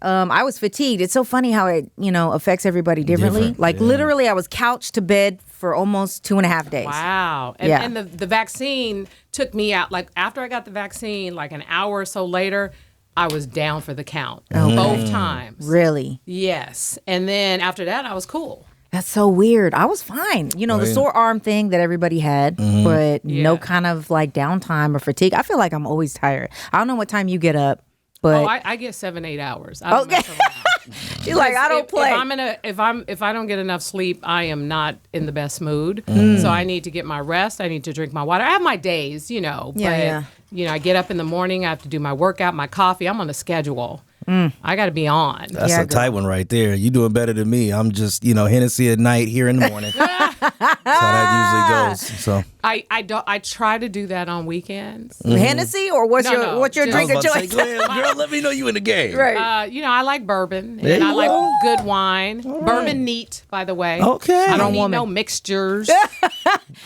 I was fatigued. It's so funny how it, affects everybody differently. Literally, I was couched to bed for almost 2.5 days. Wow. And the vaccine took me out. Like, after I got the vaccine, like an hour or so later, I was down for the count. Both times. Really? Yes. And then after that, I was cool. That's so weird. I was fine. The sore arm thing that everybody had, but no kind of like downtime or fatigue. I feel like I'm always tired. I don't know what time you get up, but I get 7-8 hours. I don't mess around. She's like, I don't play. If I don't get enough sleep, I am not in the best mood. So I need to get my rest. I need to drink my water. I have my days, but I get up in the morning. I have to do my workout, my coffee. I'm on a schedule. I got to be on. That's a tight one right there. You doing better than me. I'm just, Hennessy at night, here in the morning. That's how that usually goes. So I try to do that on weekends. Hennessy, or what's your drink of choice? Go ahead, girl, let me know you in the game. Right. I like bourbon, and I like good wine. Right. Bourbon neat, by the way. Okay. I don't need no mixtures.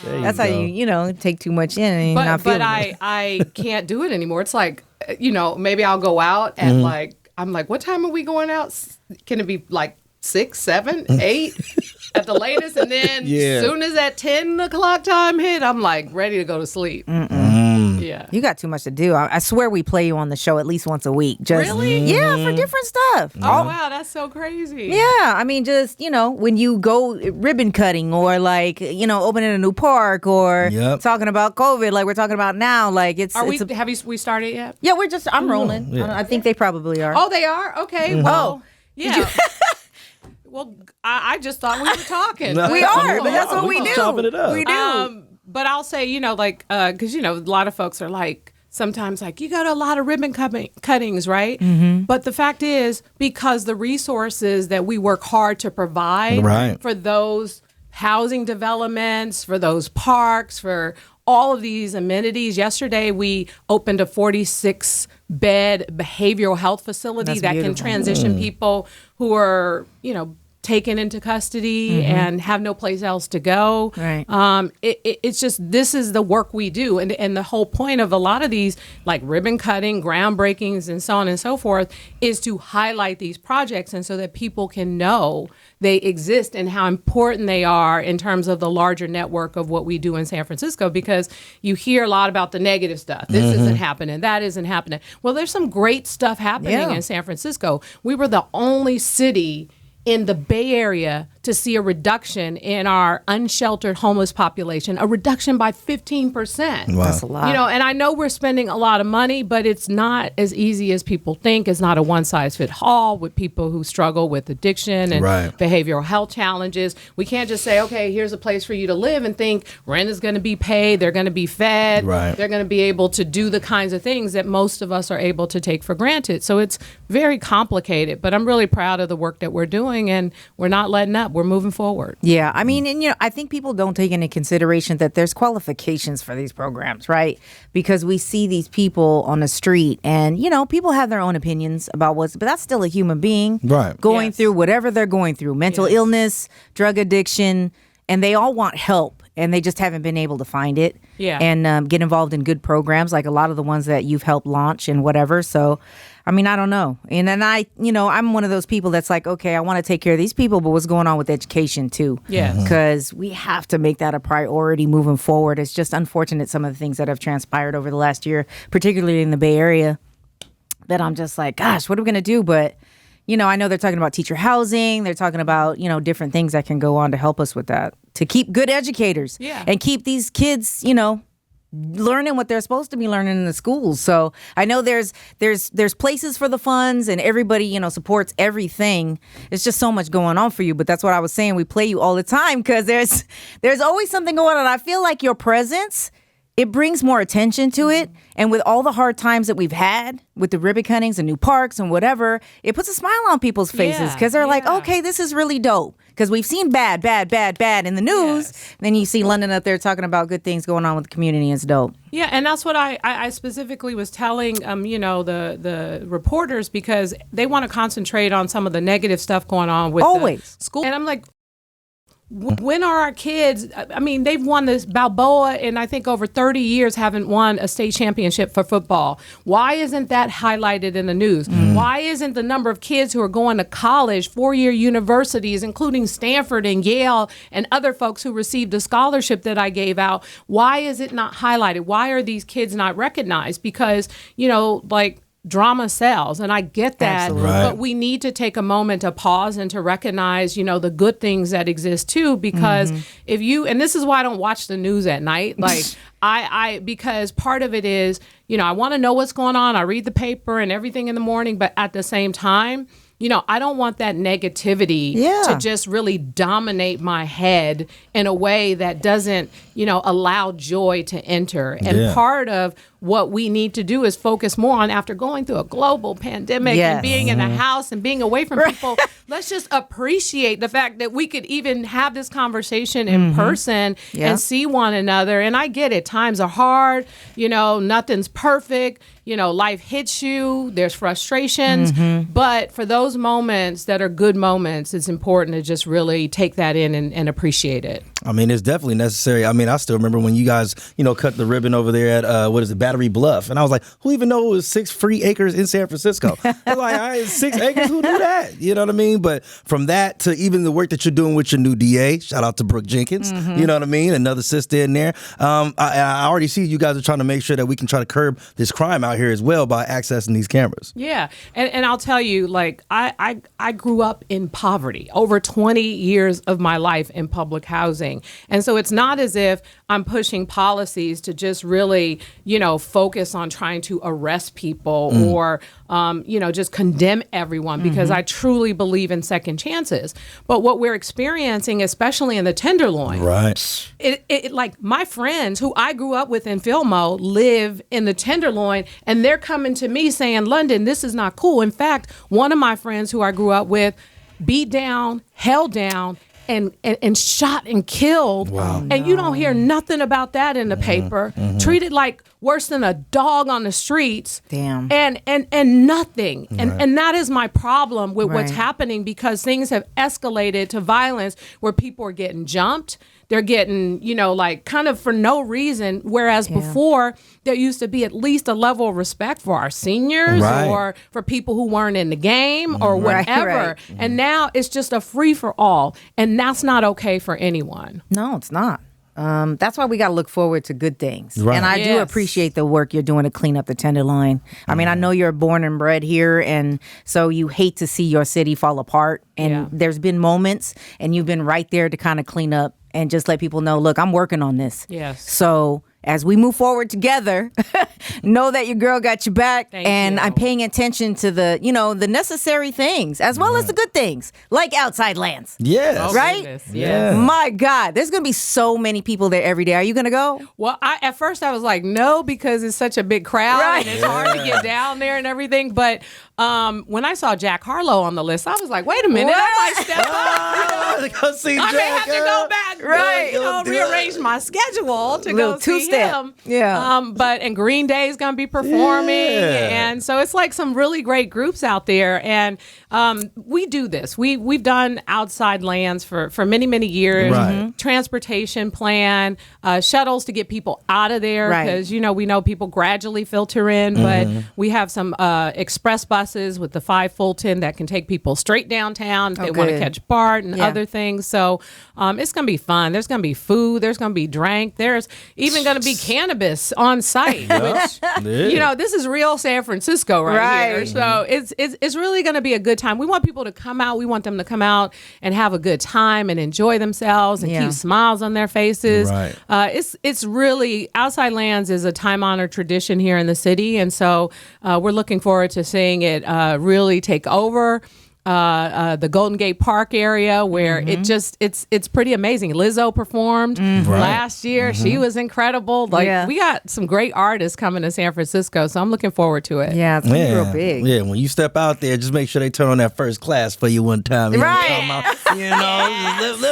That's how you take too much in and not feel But I can't do it anymore. It's like, maybe I'll go out and I'm like, what time are we going out? Can it be like 6, 7, 8 at the latest? And then as soon as that 10 o'clock time hit, I'm like ready to go to sleep. Yeah. You got too much to do. I swear we play you on the show at least once a week. Really? Yeah, for different stuff. Oh, wow. That's so crazy. Yeah. I mean, just, when you go ribbon cutting or opening a new park or talking about COVID like we're talking about now. Like have we started yet? Yeah, I'm rolling. Yeah. I think they probably are. Oh, they are? Okay. Well, yeah. Well, I just thought we were talking. No, we are, but that's what we do. Chopping it up. We do. But I'll say, because, a lot of folks are like, sometimes like, you go to a lot of ribbon cuttings, right? Mm-hmm. But the fact is, because the resources that we work hard to provide for those housing developments, for those parks, for all of these amenities. Yesterday, we opened a 46-bed behavioral health facility that can transition people who are, taken into custody and have no place else to go. Right. It's just, this is the work we do. And the whole point of a lot of these, like ribbon cutting, groundbreakings, and so on and so forth, is to highlight these projects and so that people can know they exist and how important they are in terms of the larger network of what we do in San Francisco, because you hear a lot about the negative stuff. This isn't happening. That isn't happening. Well, there's some great stuff happening in San Francisco. We were the only city in the Bay Area to see a reduction in our unsheltered homeless population, a reduction by 15%. Wow. That's a lot. And I know we're spending a lot of money, but it's not as easy as people think. It's not a one-size-fits-all with people who struggle with addiction and behavioral health challenges. We can't just say, okay, here's a place for you to live and think rent is going to be paid, they're going to be fed, they're going to be able to do the kinds of things that most of us are able to take for granted. So it's very complicated, but I'm really proud of the work that we're doing, and we're not letting up. We're moving forward. Yeah. I mean, and I think people don't take into consideration that there's qualifications for these programs, right? Because we see these people on the street and, people have their own opinions about but that's still a human being going through whatever they're going through, mental illness, drug addiction, and they all want help. And they just haven't been able to find it and get involved in good programs like a lot of the ones that you've helped launch and whatever. So, I mean, I don't know. And then I'm one of those people that's like, okay, I want to take care of these people, but what's going on with education too? Yeah. Because we have to make that a priority moving forward. It's just unfortunate some of the things that have transpired over the last year, particularly in the Bay Area, that I'm just like, gosh, what are we going to do? But I know they're talking about teacher housing. They're talking about, different things that can go on to help us with that, to keep good educators and keep these kids, learning what they're supposed to be learning in the schools. So I know there's places for the funds and everybody, supports everything. It's just so much going on for you. But that's what I was saying. We play you all the time because there's always something going on. I feel like your presence, it brings more attention to it. And with all the hard times that we've had with the ribbon cuttings and new parks and whatever, it puts a smile on people's faces because they're like, okay, this is really dope. Because we've seen bad in the news. Then you see London up there talking about good things going on with the community. It's dope. Yeah, and that's what I specifically was telling, the reporters, because they want to concentrate on some of the negative stuff going on with the school. And I'm like, When are our kids? I mean, they've won this Balboa, and I think over 30 years haven't won a state championship for football. Why isn't that highlighted in the news? Why isn't the number of kids who are going to college, four-year universities, including Stanford and Yale and other folks who received a scholarship that I gave out, why is it not highlighted? Why are these kids not recognized? Because, drama sells, and I get that, but we need to take a moment to pause and to recognize, the good things that exist too, because and this is why I don't watch the news at night, because part of it is, I want to know what's going on. I read the paper and everything in the morning, but at the same time, I don't want that negativity to just really dominate my head in a way that doesn't, allow joy to enter. And part of what we need to do is focus more on, after going through a global pandemic and being in a house and being away from people, let's just appreciate the fact that we could even have this conversation in person and see one another. And I get it. Times are hard. Nothing's perfect. Life hits you. There's frustrations. But for those moments that are good moments, it's important to just really take that in and appreciate it. I mean, it's definitely necessary. I mean, I still remember when you guys, cut the ribbon over there at, Battery Bluff. And I was like, who even know it was 6 free acres in San Francisco? I was like, all right, 6 acres, who knew that? You know what I mean? But from that to even the work that you're doing with your new DA, shout out to Brooke Jenkins, you know what I mean? Another sister in there. I already see you guys are trying to make sure that we can try to curb this crime out here as well by accessing these cameras. Yeah. And I'll tell you, I grew up in poverty, over 20 years of my life in public housing. And so it's not as if I'm pushing policies to just really, focus on trying to arrest people or, just condemn everyone, because I truly believe in second chances. But what we're experiencing, especially in the Tenderloin, it like my friends who I grew up with in Fillmore live in the Tenderloin, and they're coming to me saying, London, this is not cool. In fact, one of my friends who I grew up with beat down, held down, and shot and killed. Wow. And you don't hear nothing about that in the paper. Treated like worse than a dog on the streets. Damn. And nothing. And that is my problem with what's happening, because things have escalated to violence where people are getting jumped. They're getting, kind of for no reason. Whereas before, there used to be at least a level of respect for our seniors or for people who weren't in the game or whatever. And now it's just a free for all. And that's not okay for anyone. No, it's not. That's why we got to look forward to good things. And I do appreciate the work you're doing to clean up the Tenderloin. I mean, I know you're born and bred here, and so you hate to see your city fall apart. And there's been moments, and you've been right there to kind of clean up and just let people know, look, I'm working on this. Yes. So as we move forward together, know that your girl got your back. Thank and you. I'm paying attention to the, the necessary things as well as the good things, like outside lands. Yes. Oh, right? Goodness. Yeah. My God, there's going to be so many people there every day. Are you going to go? Well, at first I was like, no, because it's such a big crowd and it's hard to get down there and everything. But when I saw Jack Harlow on the list, I was like, wait a minute, I might step up. Go see I may Jack, have to go back, rearrange my schedule to go see him. Yeah. And Green Day is going to be performing. And so it's like some really great groups out there. And we do this. We've done outside lands for many, many years. Transportation plan, shuttles to get people out of there because, we know people gradually filter in. But we have some express buses with the 5 Fulton that can take people straight downtown if they want to catch BART and other things. So it's going to be fun. There's going to be food. There's going to be drink. There's even going to be cannabis on site, which, this is real San Francisco right here. So it's really going to be a good time. We want people to come out. We want them to come out and have a good time and enjoy themselves and keep smiles on their faces. It's really, Outside Lands is a time-honored tradition here in the city. And so we're looking forward to seeing it really take over the Golden Gate Park area, where it's pretty amazing. Lizzo performed last year. She was incredible. We got some great artists coming to San Francisco, so I'm looking forward to it. Yeah, it's gonna be real big. Yeah, when you step out there, just make sure they turn on that first class for you one time. Let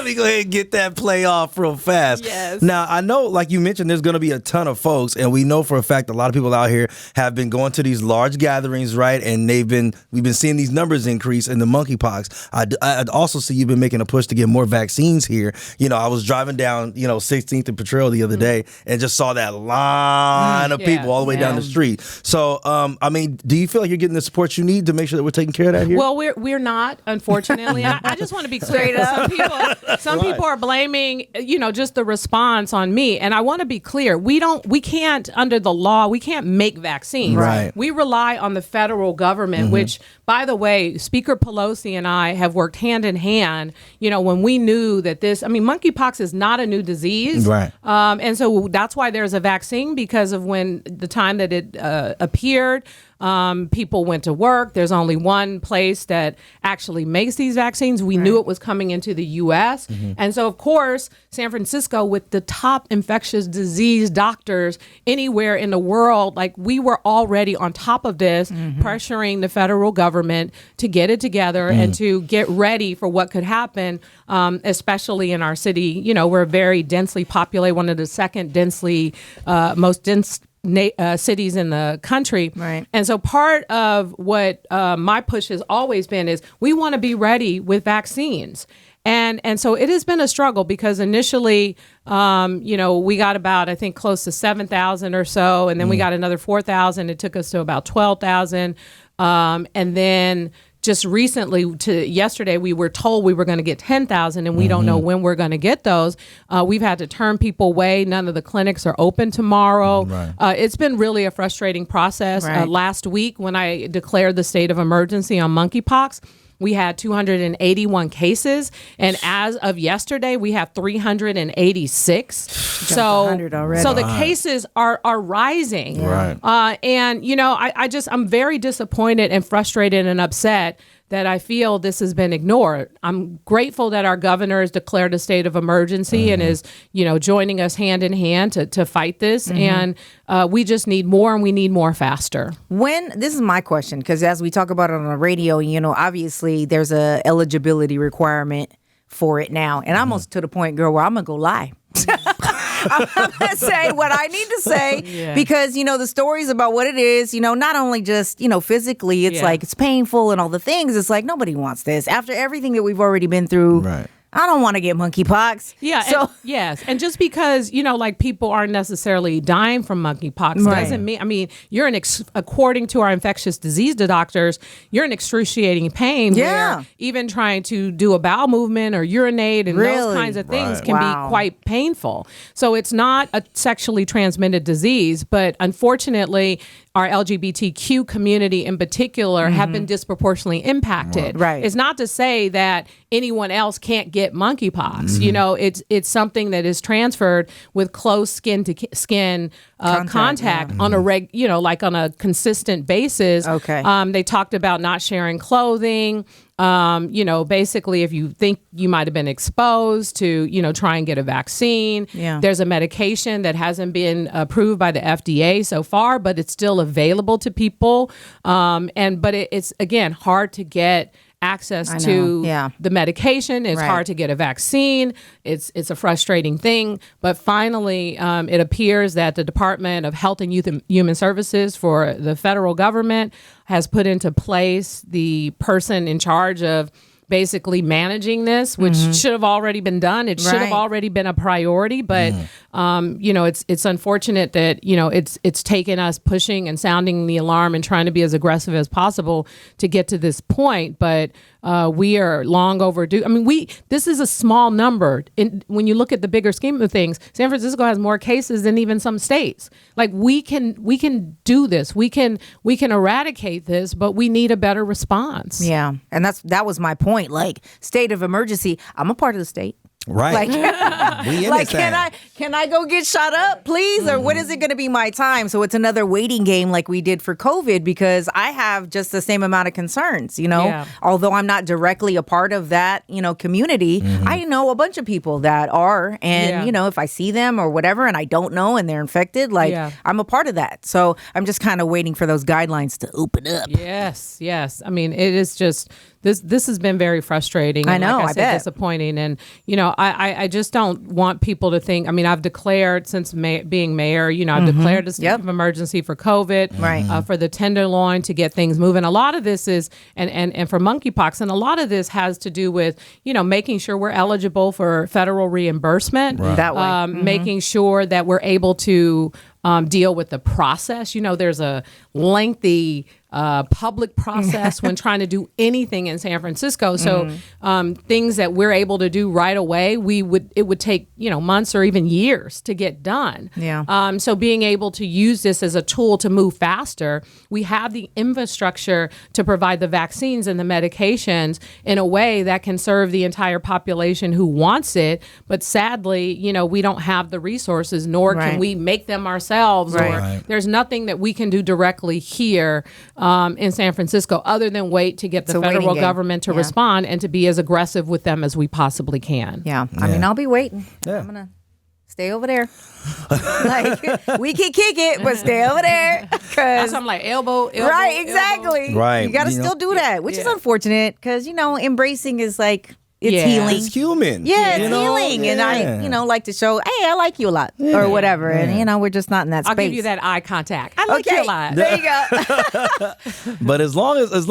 me go ahead and get that play off real fast. Yes. Now, I know, like you mentioned, there's going to be a ton of folks, and we know for a fact a lot of people out here have been going to these large gatherings, right? And we've been seeing these numbers increase. And the monkeypox, I also see you've been making a push to get more vaccines here. I was driving down, 16th and Potrero the other day and just saw that line of people all the way down the street. So, do you feel like you're getting the support you need to make sure that we're taking care of that here? Well, we're not, unfortunately. I just want to be clear. Some people are blaming, just the response on me. And I want to be clear. We can't, under the law, we can't make vaccines. Right. We rely on the federal government, which, by the way, Speaker Pelosi and I have worked hand in hand, when we knew that monkeypox is not a new disease. Right. And so that's why there's a vaccine, because of when the time that it appeared. People went to work. There's only one place that actually makes these vaccines. We knew it was coming into the U.S. And so, of course, San Francisco, with the top infectious disease doctors anywhere in the world, we were already on top of this, pressuring the federal government to get it together and to get ready for what could happen, especially in our city. We're very densely populated, one of the second most dense cities in the country. Right. And so part of what my push has always been is we want to be ready with vaccines. And so it has been a struggle, because initially, we got about, I think, close to 7,000 or so. And then we got another 4,000. It took us to about 12,000. And then just recently, yesterday, we were told we were going to get 10,000, and we don't know when we're going to get those. We've had to turn people away. None of the clinics are open tomorrow. Right. It's been really a frustrating process. Right. Last week, when I declared the state of emergency on monkeypox, we had 281 cases, and as of yesterday, we have 386. So, 100 already. so the cases are rising. Right. And I'm very disappointed and frustrated and upset that I feel this has been ignored. I'm grateful that our governor has declared a state of emergency and is, joining us hand in hand to fight this. And we just need more, and we need more faster. This is my question, because as we talk about it on the radio, obviously there's a eligibility requirement for it now. And I'm almost to the point, girl, where I'm going to go lie. I'm going to say what I need to say because, the stories about what it is, not only just, physically, it's like it's painful and all the things. It's like nobody wants this. After everything that we've already been through. Right. I don't want to get monkeypox. Yeah. So And just because, people aren't necessarily dying from monkeypox doesn't mean, you're according to our infectious disease doctors, you're in excruciating pain. Yeah. Where even trying to do a bowel movement or urinate and those kinds of things can be quite painful. So it's not a sexually transmitted disease, but unfortunately, our LGBTQ community in particular have been disproportionately impacted. Right. It's not to say that anyone else can't get monkeypox. It's something that is transferred with close skin to skin contact on on a consistent basis. Okay. They talked about not sharing clothing. Basically, if you think you might have been exposed to, try and get a vaccine. Yeah. There's a medication that hasn't been approved by the FDA so far, but it's still available to people. But it's, again, hard to get access to the medication. It's hard to get a vaccine. It's a frustrating thing. But finally, it appears that the Department of Health and Youth and Human Services for the federal government has put into place the person in charge of basically managing this, which should have already been done. It should have already been a priority, but it's unfortunate that it's taken us pushing and sounding the alarm and trying to be as aggressive as possible to get to this point. But we are long overdue. This is a small number. When you look at the bigger scheme of things, San Francisco has more cases than even some states. We can do this. We can eradicate this, but we need a better response. Yeah, and that was my point. State of emergency. I'm a part of the state. Right. Can I go get shot up, please? Or when is it going to be my time? So it's another waiting game like we did for COVID, because I have just the same amount of concerns, although I'm not directly a part of that, community. I know a bunch of people that are, and, if I see them or whatever, and I don't know, and they're infected, I'm a part of that. So I'm just kind of waiting for those guidelines to open up. Yes. It is just this has been very frustrating. I And know, like I I said, bet. disappointing. And, I just don't want people to think, I've declared since being mayor, I've declared a state of emergency for COVID, Right. For the Tenderloin to get things moving. A lot of this is, and for monkeypox, and a lot of this has to do with, making sure we're eligible for federal reimbursement. Right. That way. Making sure that we're able to deal with the process. There's a lengthy public process when trying to do anything in San Francisco. So things that we're able to do right away, it would take months or even years to get done. Yeah. So being able to use this as a tool to move faster, we have the infrastructure to provide the vaccines and the medications in a way that can serve the entire population who wants it. But sadly, we don't have the resources, nor Right. can we make them ourselves. Right. Or Right. there's nothing that we can do directly here in San Francisco other than wait to get the It's a waiting federal game. government to Yeah. respond and to be as aggressive with them as we possibly can. Yeah. I mean, I'll be waiting. Yeah. I'm going to stay over there. Like, we can kick it, but stay over there. That's Because why I'm like elbow. right, exactly. Right. You got to You know, still do that, which is yeah. unfortunate because, embracing is like, it's Yeah. healing. It's human. Yeah, it's you know? healing. And I, Yeah. like to show, hey, I like you a lot or whatever. And, we're just not in that I'll space. give you that eye contact. I like you a lot. There you go. But as long as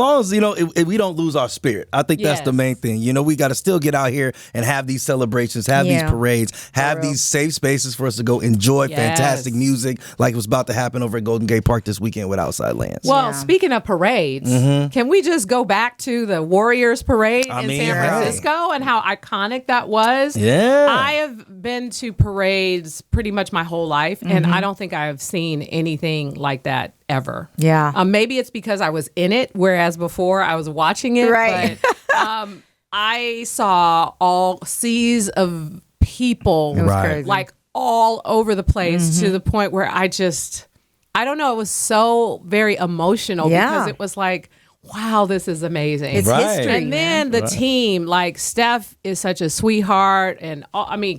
we don't lose our spirit, I think that's the Yes. main thing. We got to still get out here and have these celebrations, have these Yeah. parades, have real. these safe spaces for us to go enjoy Yes. fantastic music, like was about to happen over at Golden Gate Park this weekend with Outside Lands. Well, Yeah. speaking of parades, can we just go back to the Warriors parade in mean, San right. Francisco and how iconic that was? Yeah. I have been to parades pretty much my whole life, and I don't think I've seen anything like that ever. Yeah. Maybe it's because I was in it, whereas before I was watching it. Right. But I saw all seas of people, It was Right. crazy. like all over the place to the point where I don't know, it was so very emotional Yeah. because it was like, wow, this is amazing. It's Right. history. And then the team, like Steph is such a sweetheart, and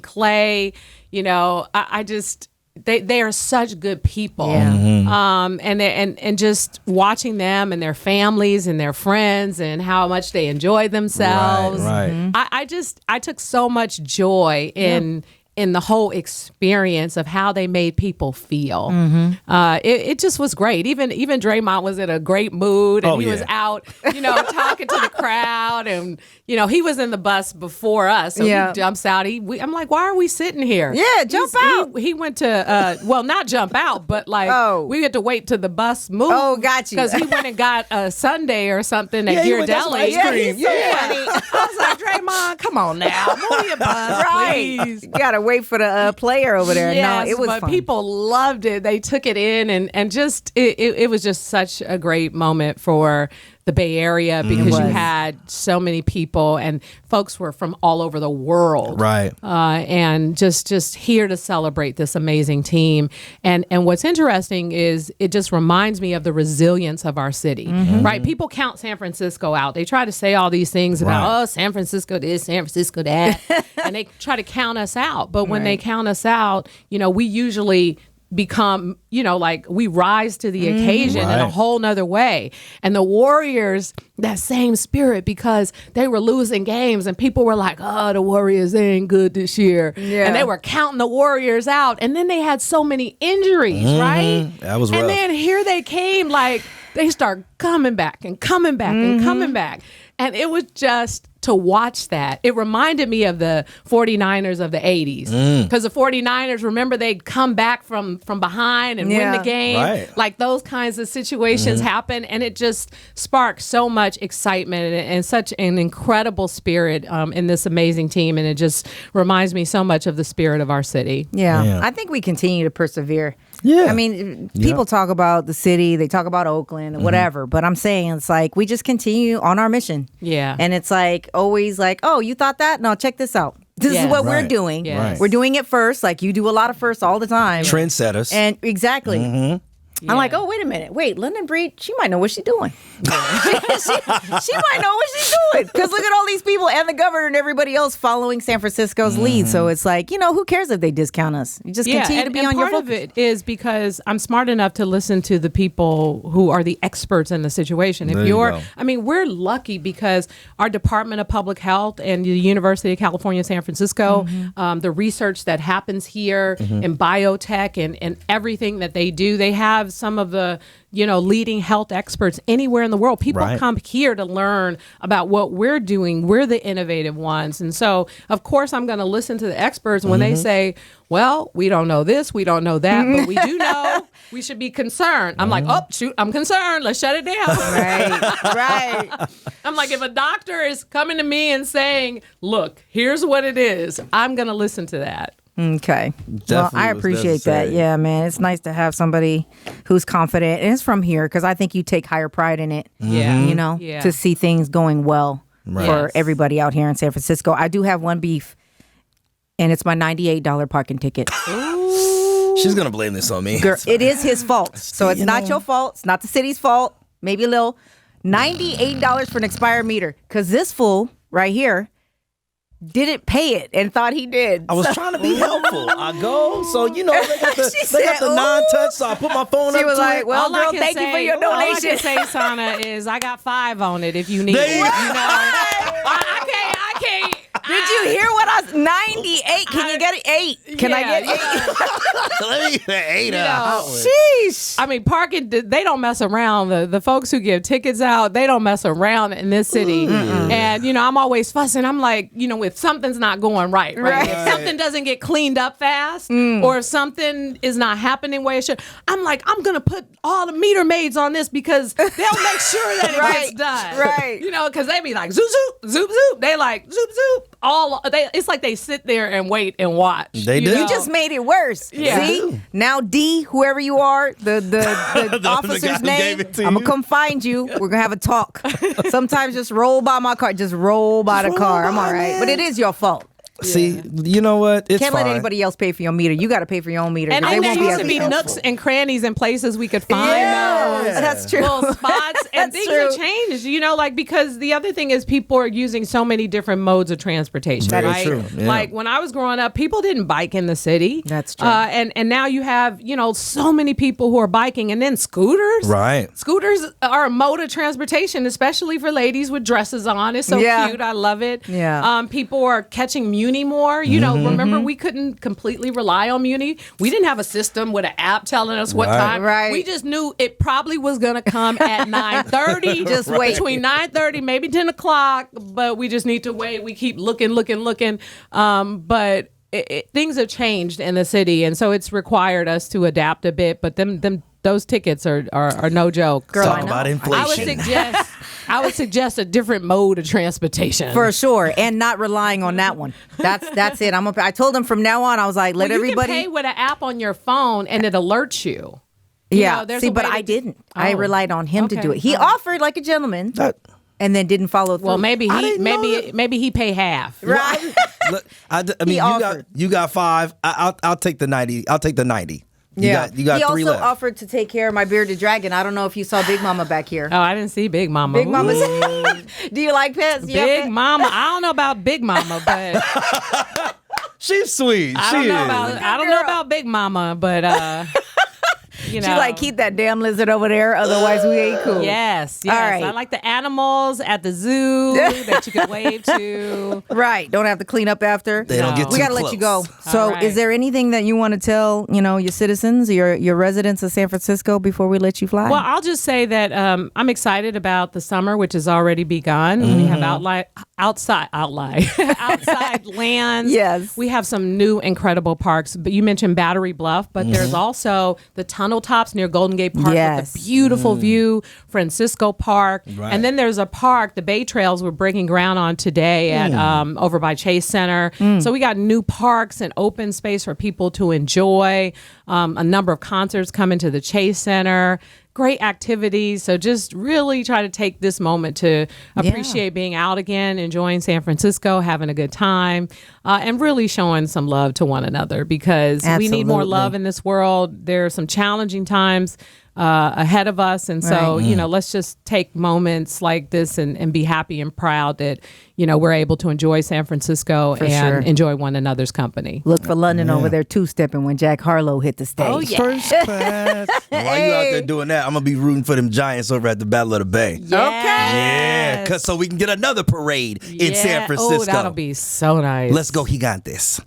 Clay, they are such good people. Yeah. And just watching them and their families and their friends and how much they enjoy themselves. Right. I took so much joy in the whole experience of how they made people feel. It just was great. Even Draymond was in a great mood, and Oh, he was yeah. out, talking to the crowd, and he was in the bus before us, so Yeah. he jumps out. I'm like, why are we sitting here? Yeah, jump out. He went to not jump out, but like we had to wait till the bus moved. Oh, got you. Because he went and got a sundae or something at he went got some Ghirardelli. ice cream. he's so Yeah. funny. I was like, Draymond, come on now, move your bus, Right. please. You got to wait for the player over there. Yes, no, it was but fun. people loved it. They took it in, and just it was just such a great moment for the Bay Area because you was. had so many people and folks were from all over the world, Right. and just here to celebrate this amazing team. And what's interesting is it just reminds me of the resilience of our city, right? People count San Francisco out. They try to say all these things about, Right. oh, San Francisco this, San Francisco that, and they try to count us out. But when they count us out, we usually become, like we rise to the occasion in a Right. whole nother way. And the Warriors, that same spirit, because they were losing games and people were like, oh, the Warriors, they ain't good this year. Yeah. And they were counting the Warriors out. And then they had so many injuries, right? That was rough. And then here they came, like they start coming back and coming back and coming back. And it was just to watch that. It reminded me of the 49ers of the 80s. Because the 49ers, remember, they'd come back from behind and win Yeah. the game. Right. Like those kinds of situations happen. And it just sparked so much excitement and such an incredible spirit in this amazing team. And it just reminds me so much of the spirit of our city. Yeah. Yeah. I think we continue to persevere. Yeah. I mean, people talk about the city, they talk about Oakland, or whatever, but I'm saying it's like we just continue on our mission. Yeah. And it's like always like, oh, you thought that? No, check this out. This Yes. is what we're Right. doing. Yes. We're doing it first, like you do a lot of first all the time. Trendsetters. And exactly. I'm like, oh, wait a minute. Wait, London Breed, she might know what she's doing. she might know what she's doing. Because look at all these people and the governor and everybody else following San Francisco's lead. So it's like, who cares if they discount us? You just continue to be on your focus. Part of it is because I'm smart enough to listen to the people who are the experts in the situation. We're lucky because our Department of Public Health and the University of California, San Francisco, the research that happens here in biotech and everything that they do, they have some of the leading health experts anywhere in the world. People come here to learn about what we're doing. We're the innovative ones. And so, of course, I'm going to listen to the experts when they say, well, we don't know this, we don't know that, but we do know we should be concerned. I'm like, oh, shoot, I'm concerned. Let's shut it down. Right. I'm like, if a doctor is coming to me and saying, look, here's what it is, I'm going to listen to that. Okay. Well, I appreciate that. Yeah, man. It's nice to have somebody who's confident. And it's from here because I think you take higher pride in it. Yeah. To see things going well for everybody out here in San Francisco. I do have one beef, and it's my $98 parking ticket. She's going to blame this on me. Girl, it is his fault. So it's not your fault. It's not the city's fault. Maybe a little. $98 for an expired meter because this fool right here didn't pay it and thought he did. I was trying to be helpful. I go, so they got the non-touch, so I put my phone up. She was to like, it. "Well, girl, thank you for your donation." All I can say, Sana, is I got 5 on it if you need it. I can't. Did you hear what I was? 98. Can you get it? 8? Can I get 8? Let me get 8 Sheesh. I mean, parking, they don't mess around. The folks who give tickets out, they don't mess around in this city. And, I'm always fussing. I'm like, if something's not going right? If something doesn't get cleaned up fast or if something is not happening where it should, I'm like, I'm going to put all the meter maids on this because they'll make sure that it gets done. Right. Because they be like, zoop, zoop, zoop, zoop. They like, zoop, zoop. It's like they sit there and wait and watch. They do. You just made it worse. Yeah. See? Now D, whoever you are, the officer's name, I'm gonna come find you. We're gonna have a talk. Sometimes just roll by my car. Just roll by the car. I'm all right. But it is your fault. See, you know what? It's Can't fine. let anybody else pay for your meter. You got to pay for your own meter. And they there won't used to be helpful. nooks and crannies and places we could find those. That's true. Little spots. And things have changed, because the other thing is people are using so many different modes of transportation. That right? is true. Yeah. Like when I was growing up, people didn't bike in the city. That's true. And now you have, so many people who are biking and then scooters. Right. Scooters are a mode of transportation, especially for ladies with dresses on. It's so cute. I love it. Yeah. People are catching Muni more. Remember we couldn't completely rely on Muni. We didn't have a system with an app telling us what time. Right. We just knew it probably was going to come at 9:30. Just wait. Between 9:30, maybe 10 o'clock, but we just need to wait. We keep looking. But things have changed in the city, and so it's required us to adapt a bit. But those tickets are no joke. Girl, Talk about inflation. I would suggest a different mode of transportation. For sure, and not relying on that one. That's it. I told them from now on. I was like, let everybody you can pay with an app on your phone, and it alerts you. See, but I didn't. I relied on him to do it. He offered like a gentleman, and then didn't follow through. Well, maybe he pay half. Right. I mean, you got 5. I'll take the 90. I'll take the 90. You got he 3 also left. offered to take care of my bearded dragon. I don't know if you saw Big Mama back here. Oh, I didn't see Big Mama. Big Mama. Do you like pets? Big Mama. I don't know about Big Mama, but she's sweet. I don't know about Big Mama, but She's like, keep that damn lizard over there, otherwise we ain't cool. Yes. All right. I like the animals at the zoo that you can wave to. Right. Don't have to clean up after. They don't get too We gotta close. let you go. So right. is there anything that you want to tell, your citizens, your residents of San Francisco before we let you fly? Well, I'll just say that I'm excited about the summer, which has already begun. We have outside lands. Yes. We have some new incredible parks. But you mentioned Battery Bluff, but there's also the tunnel tops near Golden Gate Park with a beautiful view, Francisco Park. Right. And then there's a park, the Bay Trails, we're breaking ground on today at over by Chase Center. So we got new parks and open space for people to enjoy. A number of concerts coming to the Chase Center. Great activities. So just really try to take this moment to appreciate being out again, enjoying San Francisco, having a good time, and really showing some love to one another because we need more love in this world. There are some challenging times ahead of us. And so, let's just take moments like this and be happy and proud that, we're able to enjoy San Francisco and enjoy one another's company. Look for London over there two-stepping when Jack Harlow hit the stage. Oh, yeah. First class. While you out there doing that, I'm going to be rooting for them Giants over at the Battle of the Bay. Yes. Yeah, cause so we can get another parade in San Francisco. Oh, that'll be so nice. Let's go Gigantes.